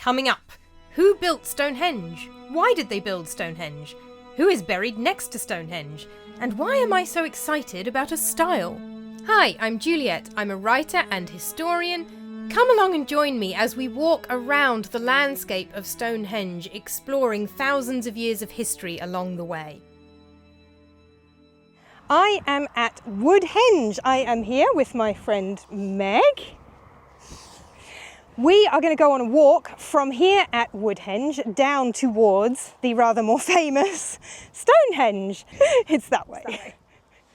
Coming up, who built Stonehenge? Why did they build Stonehenge? Who is buried next to Stonehenge? And why am I so excited about a stile? Hi, I'm Juliet. I'm a writer and historian. Come along and join me as we walk around the landscape of Stonehenge, exploring thousands of years of history along the way. I am at Woodhenge. I am here with my friend Meg. We are going to go on a walk from here at Woodhenge down towards the rather more famous Stonehenge. It's that way.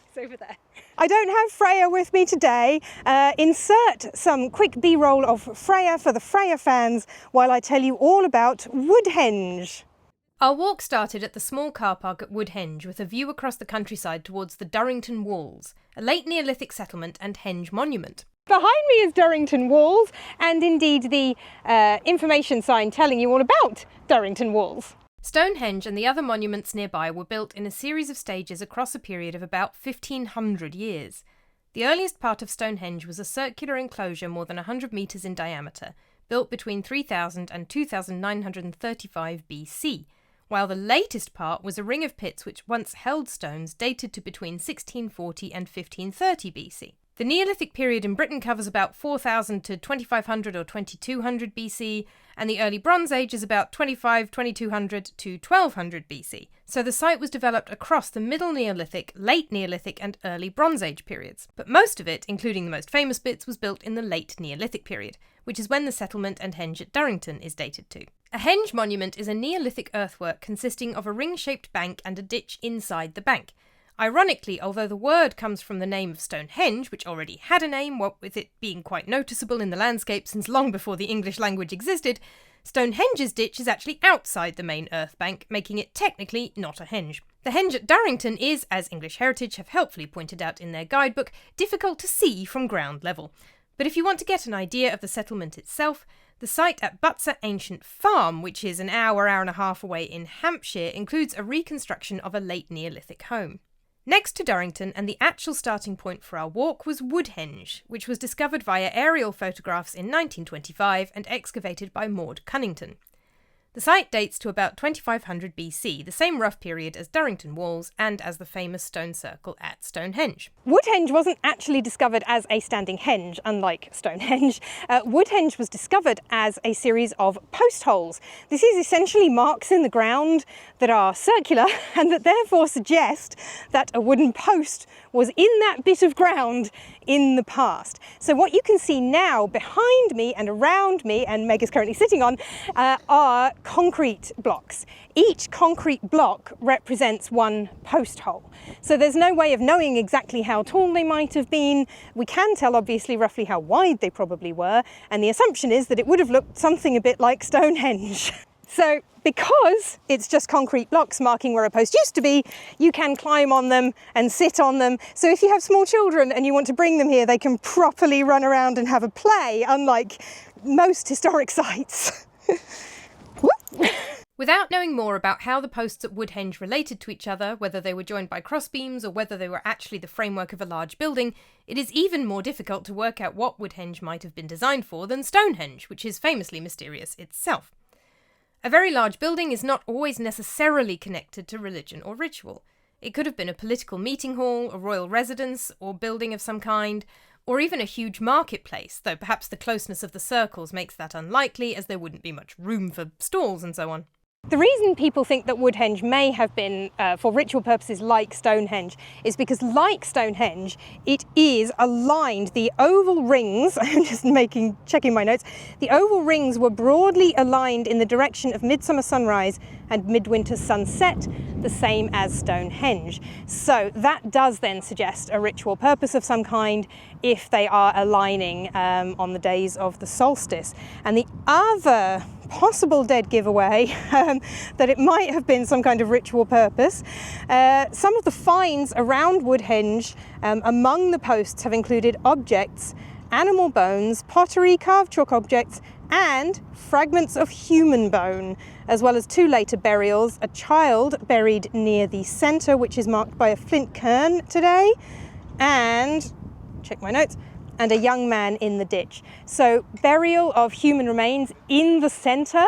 It's over there. I don't have Freya with me today. Insert some quick B-roll of Freya for the Freya fans while I tell you all about Woodhenge. Our walk started at the small car park at Woodhenge with a view across the countryside towards the Durrington Walls, a late Neolithic settlement and henge monument. Behind me is Durrington Walls, and indeed the information sign telling you all about Durrington Walls. Stonehenge and the other monuments nearby were built in a series of stages across a period of about 1500 years. The earliest part of Stonehenge was a circular enclosure more than 100 metres in diameter, built between 3000 and 2935 BC, while the latest part was a ring of pits which once held stones dated to between 1640 and 1530 BC. The Neolithic period in Britain covers about 4000 to 2500 or 2200 BC, and the early Bronze Age is about 2200 to 1200 BC. So the site was developed across the Middle Neolithic, Late Neolithic and Early Bronze Age periods. But most of it, including the most famous bits, was built in the Late Neolithic period, which is when the settlement and henge at Durrington is dated to. A henge monument is a Neolithic earthwork consisting of a ring-shaped bank and a ditch inside the bank. Ironically, although the word comes from the name of Stonehenge, which already had a name, what with it being quite noticeable in the landscape since long before the English language existed, Stonehenge's ditch is actually outside the main earth bank, making it technically not a henge. The henge at Durrington is, as English Heritage have helpfully pointed out in their guidebook, difficult to see from ground level. But if you want to get an idea of the settlement itself, the site at Butser Ancient Farm, which is an hour and a half away in Hampshire, includes a reconstruction of a late Neolithic home. Next to Durrington, and the actual starting point for our walk, was Woodhenge, which was discovered via aerial photographs in 1925 and excavated by Maud Cunnington. The site dates to about 2500 BC, the same rough period as Durrington Walls and as the famous stone circle at Stonehenge. Woodhenge wasn't actually discovered as a standing henge, unlike Stonehenge. Woodhenge was discovered as a series of post holes. This is essentially marks in the ground that are circular and that therefore suggest that a wooden post was in that bit of ground in the past. So what you can see now behind me and around me, and Meg is currently sitting on, are concrete blocks. Each concrete block represents one post hole. So there's no way of knowing exactly how tall they might have been. We can tell obviously roughly how wide they probably were, and the assumption is that it would have looked something a bit like Stonehenge. So because it's just concrete blocks marking where a post used to be, you can climb on them and sit on them. So if you have small children and you want to bring them here, they can properly run around and have a play, unlike most historic sites. Without knowing more about how the posts at Woodhenge related to each other, whether they were joined by crossbeams or whether they were actually the framework of a large building, it is even more difficult to work out what Woodhenge might have been designed for than Stonehenge, which is famously mysterious itself. A very large building is not always necessarily connected to religion or ritual. It could have been a political meeting hall, a royal residence, or building of some kind, or even a huge marketplace, though perhaps the closeness of the circles makes that unlikely, as there wouldn't be much room for stalls and so on. The reason people think that Woodhenge may have been for ritual purposes like Stonehenge is because, like Stonehenge, it is aligned. The oval rings, I'm just checking my notes, the oval rings were broadly aligned in the direction of midsummer sunrise and midwinter sunset, the same as Stonehenge. So that does then suggest a ritual purpose of some kind if they are aligning on the days of the solstice. And the other possible dead giveaway that it might have been some kind of ritual purpose. Some of the finds around Woodhenge among the posts have included objects, animal bones, pottery, carved chalk objects, and fragments of human bone, as well as two later burials, a child buried near the centre, which is marked by a flint cairn today, and, check my notes, and a young man in the ditch. So burial of human remains in the centre,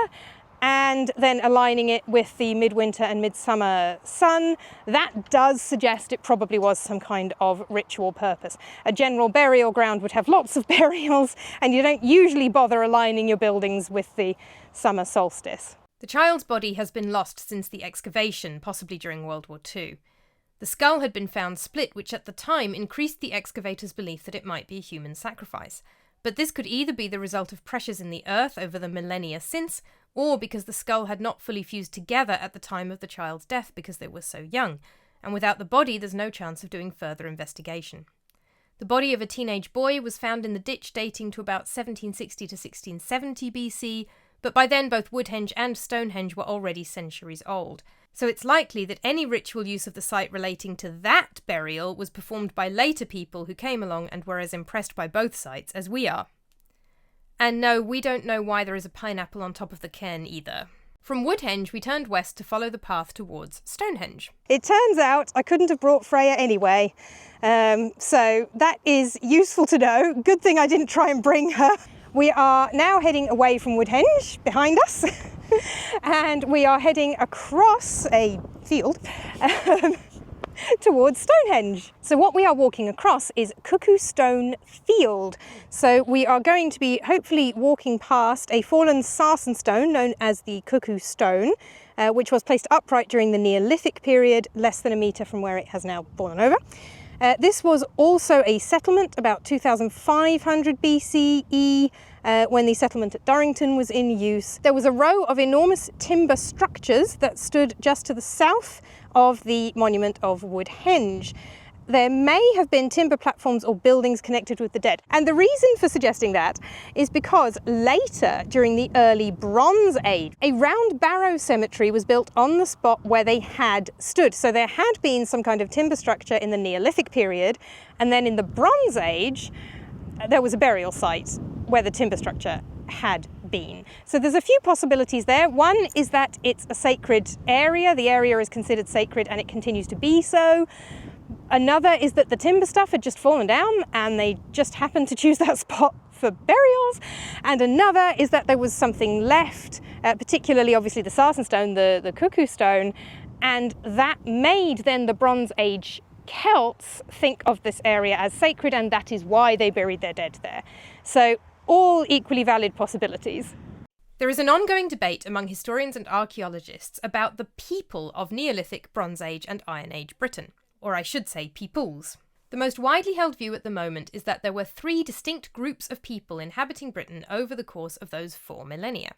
and then aligning it with the midwinter and midsummer sun, that does suggest it probably was some kind of ritual purpose. A general burial ground would have lots of burials, and you don't usually bother aligning your buildings with the summer solstice. The child's body has been lost since the excavation, possibly during World War II. The skull had been found split, which at the time increased the excavators' belief that it might be a human sacrifice. But this could either be the result of pressures in the earth over the millennia since, or because the skull had not fully fused together at the time of the child's death because they were so young, and without the body there's no chance of doing further investigation. The body of a teenage boy was found in the ditch dating to about 1760 to 1670 BC, but by then both Woodhenge and Stonehenge were already centuries old, so it's likely that any ritual use of the site relating to that burial was performed by later people who came along and were as impressed by both sites as we are. And no, we don't know why there is a pineapple on top of the cairn either. From Woodhenge we turned west to follow the path towards Stonehenge. It turns out I couldn't have brought Freya anyway, so that is useful to know. Good thing I didn't try and bring her. We are now heading away from Woodhenge, behind us, and we are heading across a field towards Stonehenge. So what we are walking across is Cuckoo Stone Field. So we are going to be hopefully walking past a fallen sarsen stone known as the Cuckoo Stone, which was placed upright during the Neolithic period, less than a metre from where it has now fallen over. This was also a settlement about 2500 BCE, when the settlement at Durrington was in use. There was a row of enormous timber structures that stood just to the south of the monument of Woodhenge. There may have been timber platforms or buildings connected with the dead. And the reason for suggesting that is because later, during the early Bronze Age, a round barrow cemetery was built on the spot where they had stood. So there had been some kind of timber structure in the Neolithic period, and then in the Bronze Age, there was a burial site where the timber structure had been. So there's a few possibilities there. One is that it's a sacred area. The area is considered sacred and it continues to be so. Another is that the timber stuff had just fallen down and they just happened to choose that spot for burials. And another is that there was something left, particularly obviously the sarsen stone, the Cuckoo Stone, and that made then the Bronze Age Celts think of this area as sacred, and that is why they buried their dead there. So all equally valid possibilities. There is an ongoing debate among historians and archaeologists about the people of Neolithic, Bronze Age and Iron Age Britain, or I should say peoples. The most widely held view at the moment is that there were three distinct groups of people inhabiting Britain over the course of those 4 millennia.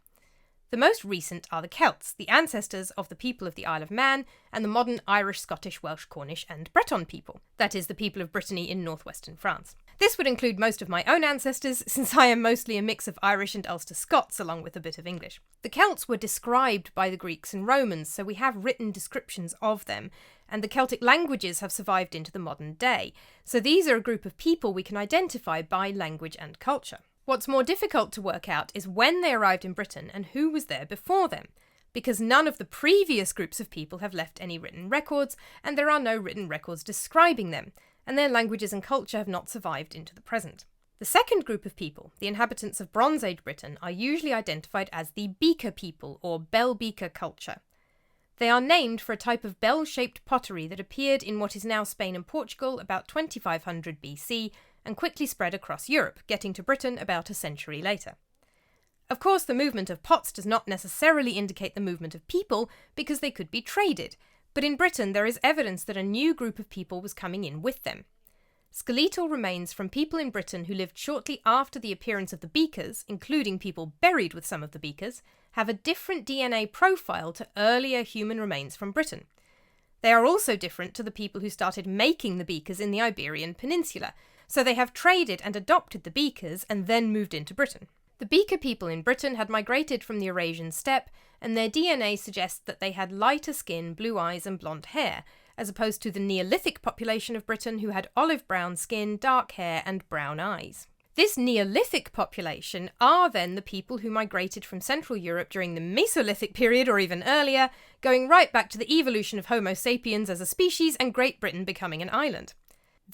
The most recent are the Celts, the ancestors of the people of the Isle of Man and the modern Irish, Scottish, Welsh, Cornish and Breton people, that is, the people of Brittany in northwestern France. This would include most of my own ancestors, since I am mostly a mix of Irish and Ulster Scots along with a bit of English. The Celts were described by the Greeks and Romans, so we have written descriptions of them, and the Celtic languages have survived into the modern day, so these are a group of people we can identify by language and culture. What's more difficult to work out is when they arrived in Britain and who was there before them, because none of the previous groups of people have left any written records, and there are no written records describing them, and their languages and culture have not survived into the present. The second group of people, the inhabitants of Bronze Age Britain, are usually identified as the Beaker people, or Bell Beaker culture. They are named for a type of bell-shaped pottery that appeared in what is now Spain and Portugal about 2500 BC, and quickly spread across Europe, getting to Britain about a century later. Of course, the movement of pots does not necessarily indicate the movement of people, because they could be traded, but in Britain there is evidence that a new group of people was coming in with them. Skeletal remains from people in Britain who lived shortly after the appearance of the Beakers, including people buried with some of the Beakers, have a different DNA profile to earlier human remains from Britain. They are also different to the people who started making the Beakers in the Iberian Peninsula, so they have traded and adopted the Beakers and then moved into Britain. The Beaker people in Britain had migrated from the Eurasian steppe, and their DNA suggests that they had lighter skin, blue eyes and blonde hair, as opposed to the Neolithic population of Britain who had olive-brown skin, dark hair and brown eyes. This Neolithic population are then the people who migrated from Central Europe during the Mesolithic period or even earlier, going right back to the evolution of Homo sapiens as a species and Great Britain becoming an island.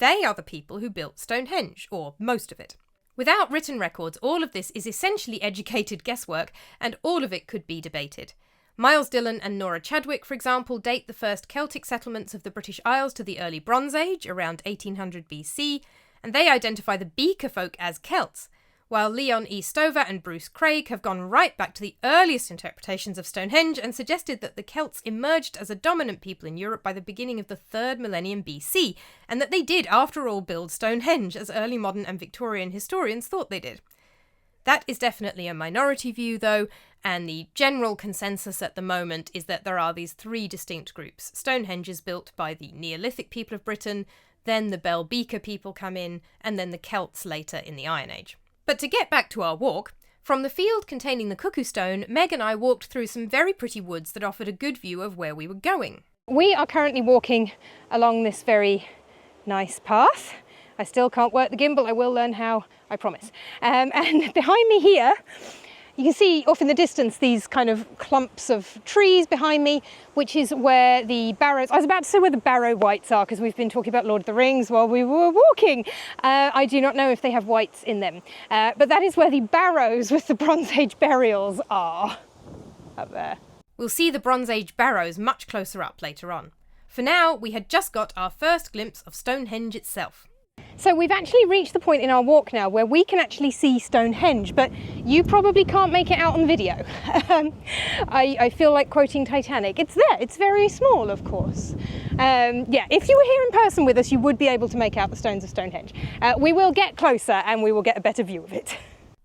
They are the people who built Stonehenge, or most of it. Without written records, all of this is essentially educated guesswork, and all of it could be debated. Miles Dillon and Nora Chadwick, for example, date the first Celtic settlements of the British Isles to the early Bronze Age, around 1800 BC, and they identify the Beaker folk as Celts, while Leon E. Stover and Bruce Craig have gone right back to the earliest interpretations of Stonehenge and suggested that the Celts emerged as a dominant people in Europe by the beginning of the 3rd millennium BC, and that they did, after all, build Stonehenge, as early modern and Victorian historians thought they did. That is definitely a minority view, though, and the general consensus at the moment is that there are these 3 distinct groups. Stonehenge is built by the Neolithic people of Britain, then the Bell Beaker people come in, and then the Celts later in the Iron Age. But to get back to our walk, from the field containing the Cuckoo Stone, Meg and I walked through some very pretty woods that offered a good view of where we were going. We are currently walking along this very nice path. I still can't work the gimbal, I will learn how, I promise. And behind me here, you can see off in the distance these kind of clumps of trees behind me, which is where the Barrows, I was about to say where the Barrow whites are, because we've been talking about Lord of the Rings while we were walking. I do not know if they have whites in them, but that is where the Barrows with the Bronze Age burials are, up there. We'll see the Bronze Age Barrows much closer up later on. For now, we had just got our first glimpse of Stonehenge itself. So we've actually reached the point in our walk now where we can actually see Stonehenge, but you probably can't make it out on video. I feel like quoting Titanic. It's there, it's very small, of course. Yeah, if you were here in person with us, you would be able to make out the stones of Stonehenge. We will get closer and we will get a better view of it.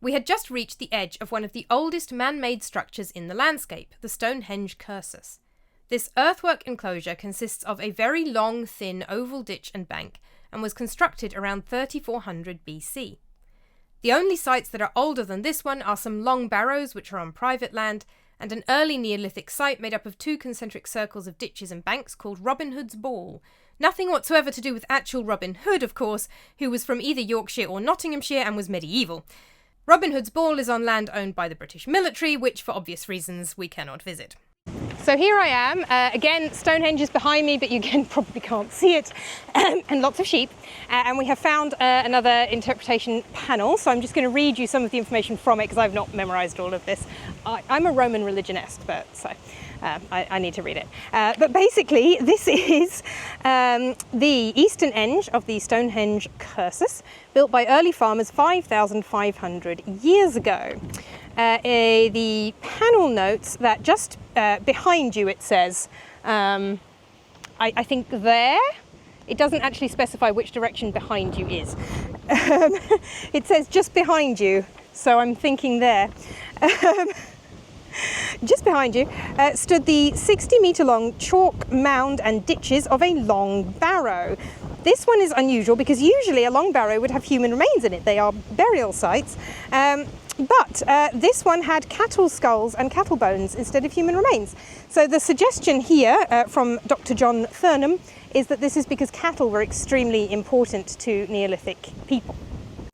We had just reached the edge of one of the oldest man-made structures in the landscape, the Stonehenge Cursus. This earthwork enclosure consists of a very long, thin oval ditch and bank, and was constructed around 3400 BC. The only sites that are older than this one are some long barrows which are on private land, and an early Neolithic site made up of 2 concentric circles of ditches and banks called Robin Hood's Ball. Nothing whatsoever to do with actual Robin Hood, of course, who was from either Yorkshire or Nottinghamshire and was medieval. Robin Hood's Ball is on land owned by the British military, which for obvious reasons we cannot visit. So here I am, again Stonehenge is behind me, but you again probably can't see it, and lots of sheep, and we have found another interpretation panel, so I'm just going to read you some of the information from it because I've not memorised all of this. I'm a Roman religion expert, so I need to read it. But basically this is the eastern end of the Stonehenge Cursus, built by early farmers 5,500 years ago. The panel notes that just behind you it says, I think there, it doesn't actually specify which direction behind you is. It says just behind you, so I'm thinking there. Just behind you stood the 60-metre long chalk mound and ditches of a long barrow. This one is unusual because usually a long barrow would have human remains in it. They are burial sites. But this one had cattle skulls and cattle bones instead of human remains. So the suggestion here from Dr. John Thurnham is that this is because cattle were extremely important to Neolithic people.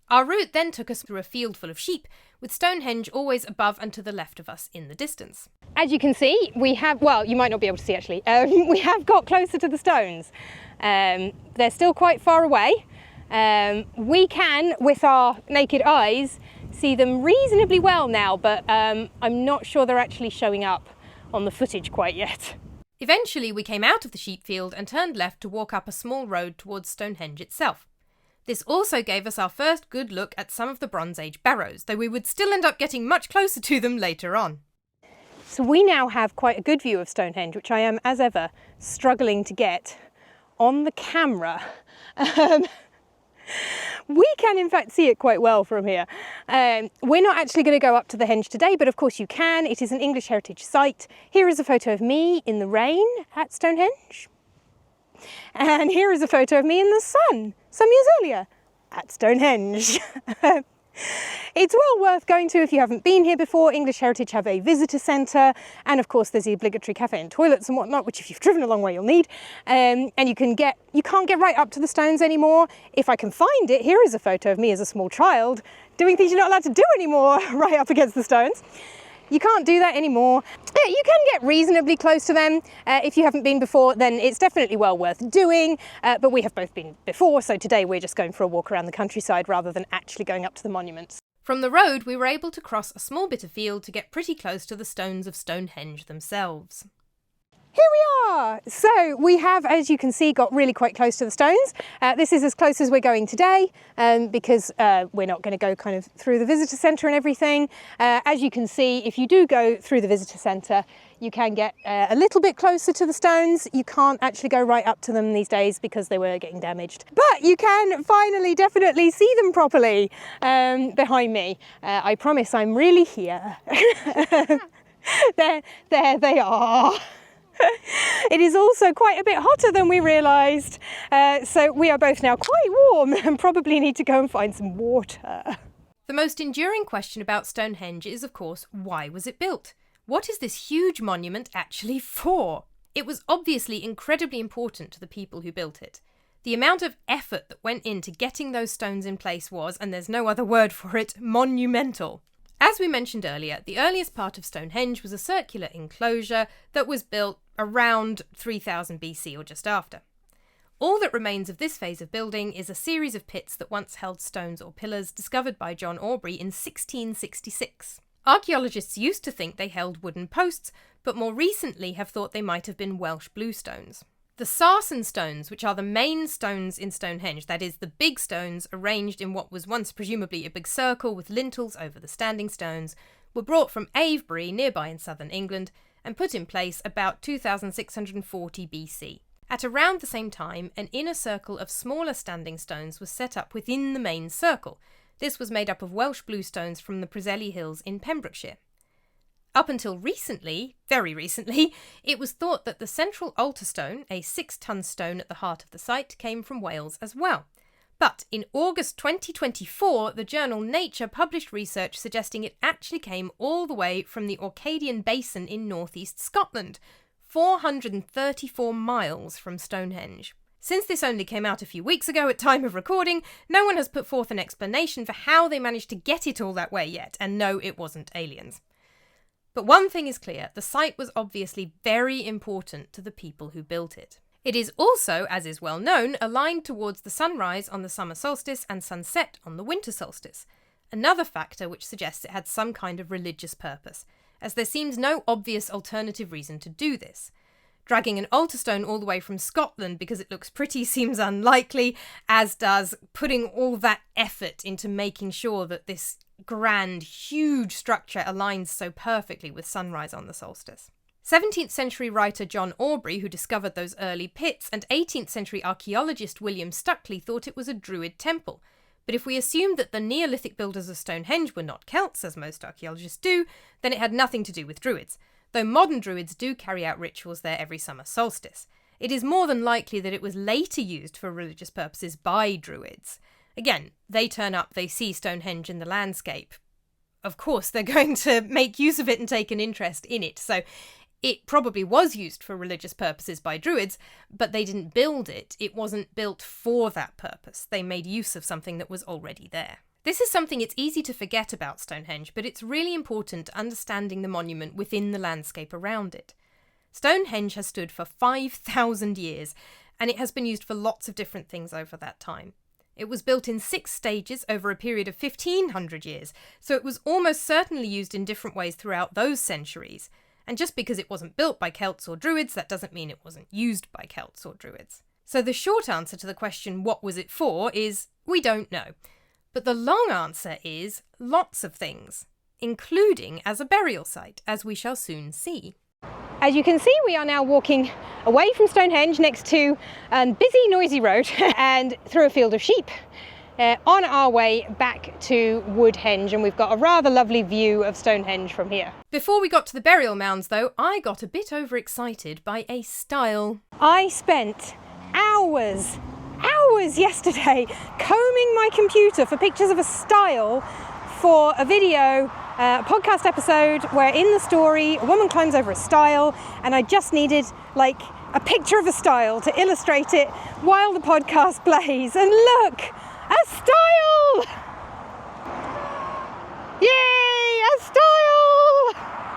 Our route then took us through a field full of sheep, with Stonehenge always above and to the left of us in the distance. As you can see, we have, well, you might not be able to see actually, we have got closer to the stones. They're still quite far away. We can, with our naked eyes, see them reasonably well now, but I'm not sure they're actually showing up on the footage quite yet. Eventually we came out of the sheep field and turned left to walk up a small road towards Stonehenge itself. This also gave us our first good look at some of the Bronze Age barrows, though we would still end up getting much closer to them later on. So we now have quite a good view of Stonehenge, which I am, as ever, struggling to get on the camera. We can in fact see it quite well from here. We're not actually going to go up to the henge today, but of course you can. It is an English heritage site. Here is a photo of me in the rain at Stonehenge. And here is a photo of me in the sun some years earlier at Stonehenge. It's well worth going to if you haven't been here before. English Heritage have a visitor centre, and of course there's the obligatory cafe and toilets and whatnot, which if you've driven a long way you'll need. And you can't get right up to the stones anymore. If I can find it, here is a photo of me as a small child doing things you're not allowed to do anymore right up against the stones. You can't do that anymore. You can get reasonably close to them. If you haven't been before, then it's definitely well worth doing. But we have both been before, so today we're just going for a walk around the countryside rather than actually going up to the monuments. From the road, we were able to cross a small bit of field to get pretty close to the stones of Stonehenge themselves. Here we are! So we have, as you can see, got really quite close to the stones. This is as close as we're going today because we're not going to go kind of through the visitor centre and everything. As you can see, if you do go through the visitor centre, you can get a little bit closer to the stones. You can't actually go right up to them these days because they were getting damaged. But you can finally definitely see them properly behind me. I promise I'm really here. There they are. It is also quite a bit hotter than we realised, so we are both now quite warm and probably need to go and find some water. The most enduring question about Stonehenge is, of course, why was it built? What is this huge monument actually for? It was obviously incredibly important to the people who built it. The amount of effort that went into getting those stones in place was, and there's no other word for it, monumental. As we mentioned earlier, the earliest part of Stonehenge was a circular enclosure that was built around 3000 BC or just after. All that remains of this phase of building is a series of pits that once held stones or pillars discovered by John Aubrey in 1666. Archaeologists used to think they held wooden posts, but more recently have thought they might have been Welsh bluestones. The sarsen stones, which are the main stones in Stonehenge, that is, the big stones arranged in what was once presumably a big circle with lintels over the standing stones, were brought from Avebury, nearby in southern England, and put in place about 2640 BC. At around the same time, an inner circle of smaller standing stones was set up within the main circle. This was made up of Welsh bluestones from the Preseli Hills in Pembrokeshire. Up until recently, very recently, it was thought that the central altar stone, a 6-ton stone at the heart of the site, came from Wales as well. But in August 2024, the journal Nature published research suggesting it actually came all the way from the Orcadian Basin in northeast Scotland, 434 miles from Stonehenge. Since this only came out a few weeks ago at time of recording, no one has put forth an explanation for how they managed to get it all that way yet, and no, it wasn't aliens. But one thing is clear, the site was obviously very important to the people who built it. It is also, as is well known, aligned towards the sunrise on the summer solstice and sunset on the winter solstice, another factor which suggests it had some kind of religious purpose, as there seems no obvious alternative reason to do this. Dragging an altar stone all the way from Scotland because it looks pretty seems unlikely, as does putting all that effort into making sure that this grand, huge structure aligns so perfectly with sunrise on the solstice. 17th century writer John Aubrey, who discovered those early pits, and 18th century archaeologist William Stuckley thought it was a Druid temple. But if we assume that the Neolithic builders of Stonehenge were not Celts, as most archaeologists do, then it had nothing to do with Druids, though modern Druids do carry out rituals there every summer solstice. It is more than likely that it was later used for religious purposes by Druids. Again, they turn up, they see Stonehenge in the landscape. Of course, they're going to make use of it and take an interest in it, so it probably was used for religious purposes by Druids, but they didn't build it. It wasn't built for that purpose. They made use of something that was already there. This is something it's easy to forget about Stonehenge, but it's really important to understanding the monument within the landscape around it. Stonehenge has stood for 5,000 years, and it has been used for lots of different things over that time. It was built in 6 stages over a period of 1,500 years, so it was almost certainly used in different ways throughout those centuries. And just because it wasn't built by Celts or Druids, that doesn't mean it wasn't used by Celts or Druids. So the short answer to the question, what was it for, is we don't know. But the long answer is lots of things, including as a burial site, as we shall soon see. As you can see, we are now walking away from Stonehenge next to a busy, noisy road and through a field of sheep on our way back to Woodhenge, and we've got a rather lovely view of Stonehenge from here. Before we got to the burial mounds, though, I got a bit overexcited by a stile. I spent hours yesterday combing my computer for pictures of a stile for a video, a podcast episode where in the story a woman climbs over a stile, and I just needed like a picture of a stile to illustrate it while the podcast plays. And look, a stile! Yay, a stile!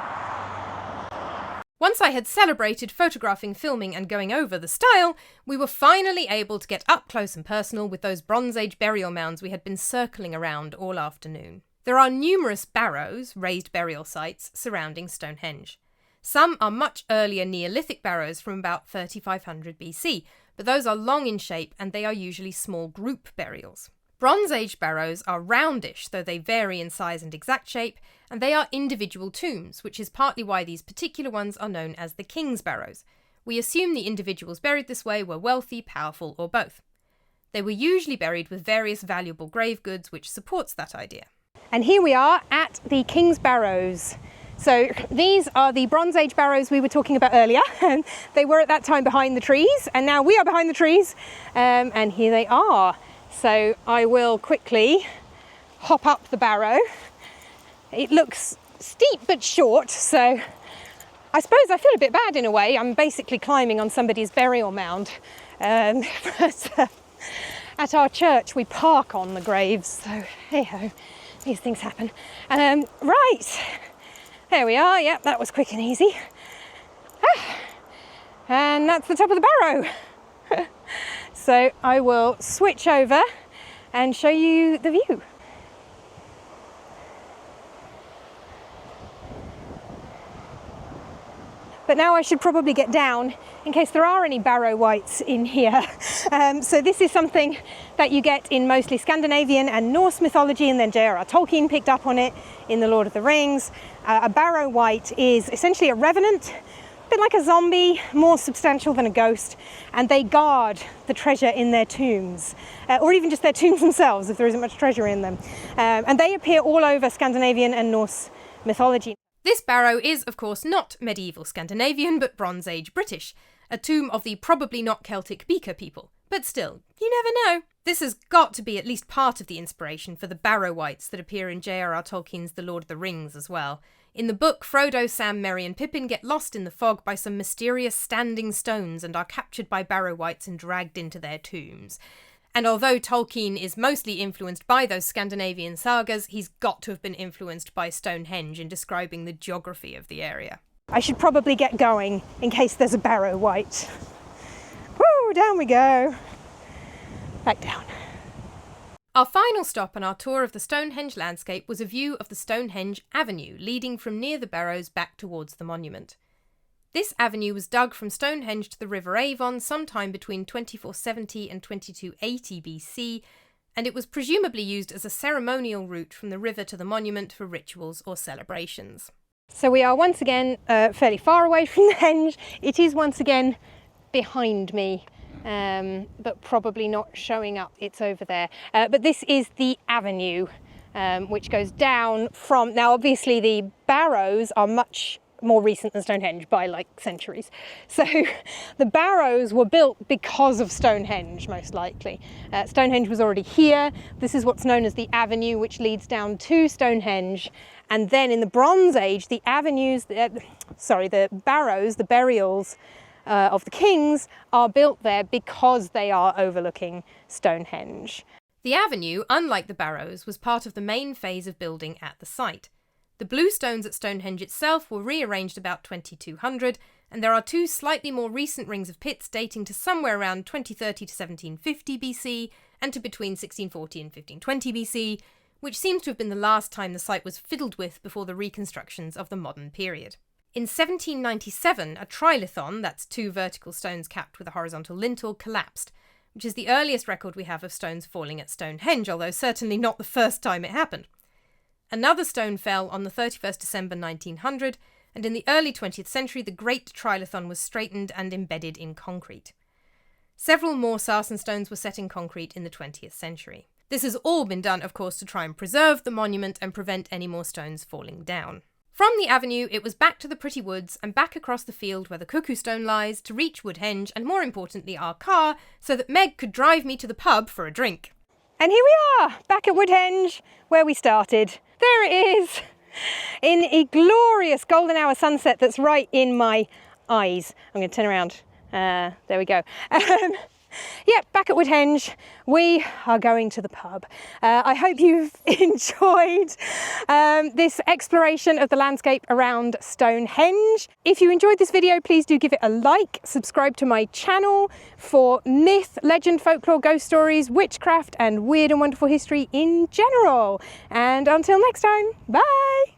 Once I had celebrated photographing, filming and going over the Stile, we were finally able to get up close and personal with those Bronze Age burial mounds we had been circling around all afternoon. There are numerous barrows, raised burial sites, surrounding Stonehenge. Some are much earlier Neolithic barrows from about 3500 BC, but those are long in shape and they are usually small group burials. Bronze Age barrows are roundish, though they vary in size and exact shape, and they are individual tombs, which is partly why these particular ones are known as the King's Barrows. We assume the individuals buried this way were wealthy, powerful, or both. They were usually buried with various valuable grave goods, which supports that idea. And here we are at the King's Barrows. So these are the Bronze Age barrows we were talking about earlier. They were at that time behind the trees, and now we are behind the trees, and here they are. So I will quickly hop up the barrow. It looks steep but short, so I suppose I feel a bit bad in a way. I'm basically climbing on somebody's burial mound. But at our church we park on the graves, so hey ho, these things happen. Right, there we are. Yep, that was quick and easy. And that's the top of the barrow. So I will switch over and show you the view. But now I should probably get down in case there are any barrow wights in here. So this is something that you get in mostly Scandinavian and Norse mythology, and then J.R.R. Tolkien picked up on it in The Lord of the Rings. A barrow wight is essentially a revenant, a bit like a zombie, more substantial than a ghost, and they guard the treasure in their tombs, or even just their tombs themselves if there isn't much treasure in them. And they appear all over Scandinavian and Norse mythology. This barrow is, of course, not medieval Scandinavian, but Bronze Age British, a tomb of the probably not Celtic Beaker people. But still, you never know. This has got to be at least part of the inspiration for the barrow wights that appear in J.R.R. Tolkien's The Lord of the Rings as well. In the book, Frodo, Sam, Merry and Pippin get lost in the fog by some mysterious standing stones and are captured by barrow wights and dragged into their tombs. And although Tolkien is mostly influenced by those Scandinavian sagas, he's got to have been influenced by Stonehenge in describing the geography of the area. I should probably get going in case there's a barrow wight. Woo, down we go. Back down. Our final stop on our tour of the Stonehenge landscape was a view of the Stonehenge Avenue, leading from near the Barrows back towards the monument. This avenue was dug from Stonehenge to the River Avon sometime between 2470 and 2280 BC, and it was presumably used as a ceremonial route from the river to the monument for rituals or celebrations. So we are once again fairly far away from the henge. It is once again behind me, but probably not showing up. It's over there. But this is the avenue, which goes down from... Now, obviously, the Barrows are much more recent than Stonehenge by like centuries. So the Barrows were built because of Stonehenge, most likely. Stonehenge was already here. This is what's known as the avenue, which leads down to Stonehenge. And then in the Bronze Age, the avenues, the Barrows, the burials of the kings are built there because they are overlooking Stonehenge. The avenue, unlike the Barrows, was part of the main phase of building at the site. The blue stones at Stonehenge itself were rearranged about 2200, and there are two slightly more recent rings of pits dating to somewhere around 2030 to 1750 BC and to between 1640 and 1520 BC, which seems to have been the last time the site was fiddled with before the reconstructions of the modern period. In 1797, a trilithon, that's two vertical stones capped with a horizontal lintel, collapsed, which is the earliest record we have of stones falling at Stonehenge, although certainly not the first time it happened. Another stone fell on the 31st December 1900, and in the early 20th century the Great Trilithon was straightened and embedded in concrete. Several more sarsen stones were set in concrete in the 20th century. This has all been done, of course, to try and preserve the monument and prevent any more stones falling down. From the avenue, it was back to the pretty woods and back across the field where the Cuckoo Stone lies to reach Woodhenge and, more importantly, our car, so that Meg could drive me to the pub for a drink. And here we are, back at Woodhenge, where we started. There it is, in a glorious golden hour sunset that's right in my eyes. I'm going to turn around. There we go. Yep, back at Woodhenge, we are going to the pub. I hope you've enjoyed this exploration of the landscape around Stonehenge. If you enjoyed this video, please do give it a like, subscribe to my channel for myth, legend, folklore, ghost stories, witchcraft and weird and wonderful history in general. And until next time, bye!